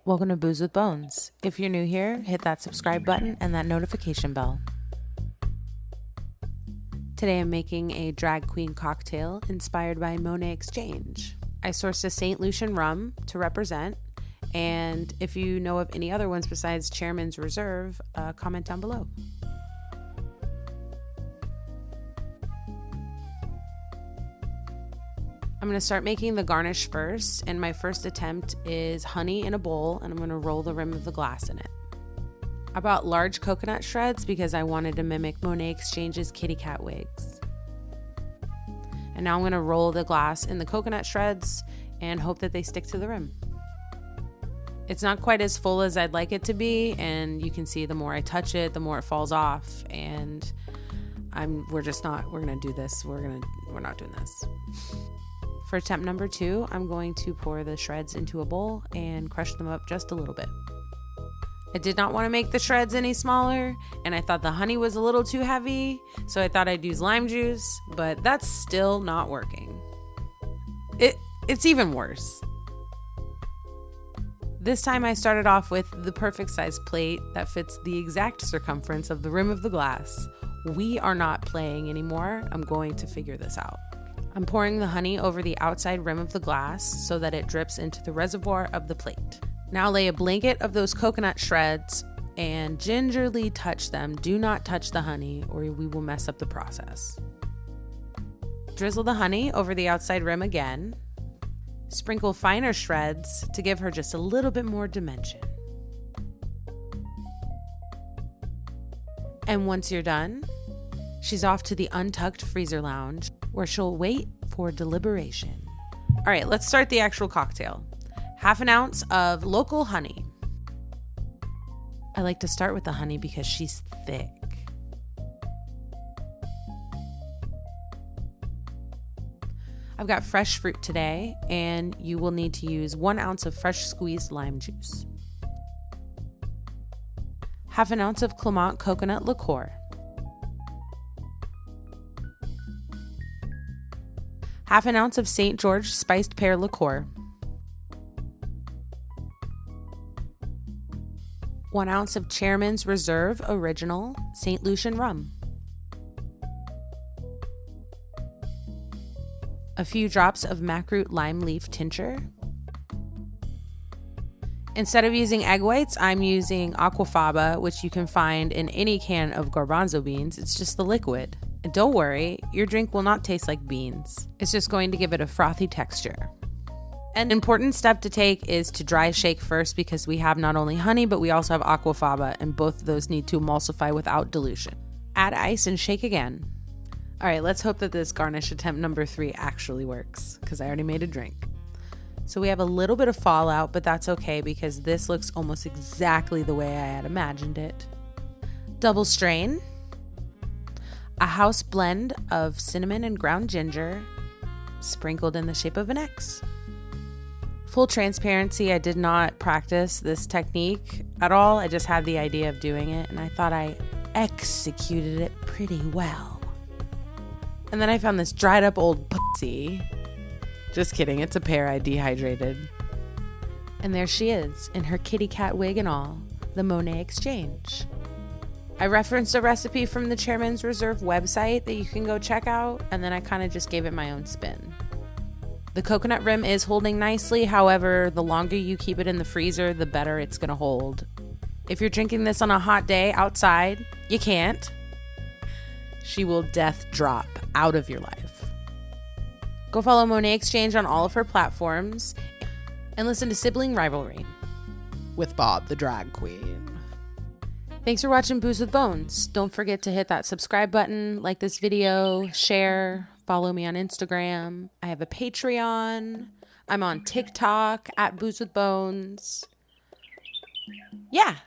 Welcome to Booze with Bones. If you're new here, hit that subscribe button and that notification bell. Today I'm making a drag queen cocktail inspired by Monet X Change. I sourced a St. Lucian rum to represent, and if you know of any other ones besides Chairman's Reserve, comment down below. I'm going to start making the garnish first, and my first attempt is honey in a bowl, and I'm going to roll the rim of the glass in it. I bought large coconut shreds because I wanted to mimic Monet X Change's kitty cat wigs. And now I'm going to roll the glass in the coconut shreds and hope that they stick to the rim. It's not quite as full as I'd like it to be, and you can see the more I touch it, the more it falls off, and we're going to do this. We're not doing this. For attempt number 2, I'm going to pour the shreds into a bowl and crush them up just a little bit. I did not want to make the shreds any smaller, and I thought the honey was a little too heavy, so I thought I'd use lime juice, but that's still not working. It's even worse. This time I started off with the perfect size plate that fits the exact circumference of the rim of the glass. We are not playing anymore. I'm going to figure this out. I'm pouring the honey over the outside rim of the glass so that it drips into the reservoir of the plate. Now lay a blanket of those coconut shreds and gingerly touch them. Do not touch the honey or we will mess up the process. Drizzle the honey over the outside rim again. Sprinkle finer shreds to give her just a little bit more dimension. And once you're done, she's off to the untucked freezer lounge where she'll wait for deliberation. All right, let's start the actual cocktail. 1/2 ounce of local honey. I like to start with the honey because she's thick. I've got fresh fruit today, and you will need to use 1 ounce of fresh squeezed lime juice. 1/2 ounce of Clement coconut liqueur. 1/2 ounce of St. George spiced pear liqueur. 1 ounce of Chairman's Reserve Original St. Lucian Rum. A few drops of Macroot lime leaf tincture. Instead of using egg whites, I'm using aquafaba, which you can find in any can of garbanzo beans. It's just the liquid. And don't worry, your drink will not taste like beans. It's just going to give it a frothy texture. An important step to take is to dry shake first because we have not only honey, but we also have aquafaba, and both of those need to emulsify without dilution. Add ice and shake again. All right, let's hope that this garnish attempt number 3 actually works because I already made a drink. So we have a little bit of fallout, but that's okay because this looks almost exactly the way I had imagined it. Double strain. A house blend of cinnamon and ground ginger sprinkled in the shape of an X. Full transparency, I did not practice this technique at all. I just had the idea of doing it, and I thought I executed it pretty well. And then I found this dried up old pussy. Just kidding, it's a pear I dehydrated. And there she is, in her kitty cat wig and all, the Monet X Change. I referenced a recipe from the Chairman's Reserve website that you can go check out, and then I kind of just gave it my own spin. The coconut rim is holding nicely, however, the longer you keep it in the freezer, the better it's going to hold. If you're drinking this on a hot day outside, you can't. She will death drop out of your life. Go follow Monet X Change on all of her platforms and listen to Sibling Rivalry with Bob the Drag Queen. Thanks for watching Booze with Bones. Don't forget to hit that subscribe button, like this video, share, follow me on Instagram. I have a Patreon. I'm on TikTok at Booze with Bones. Yeah.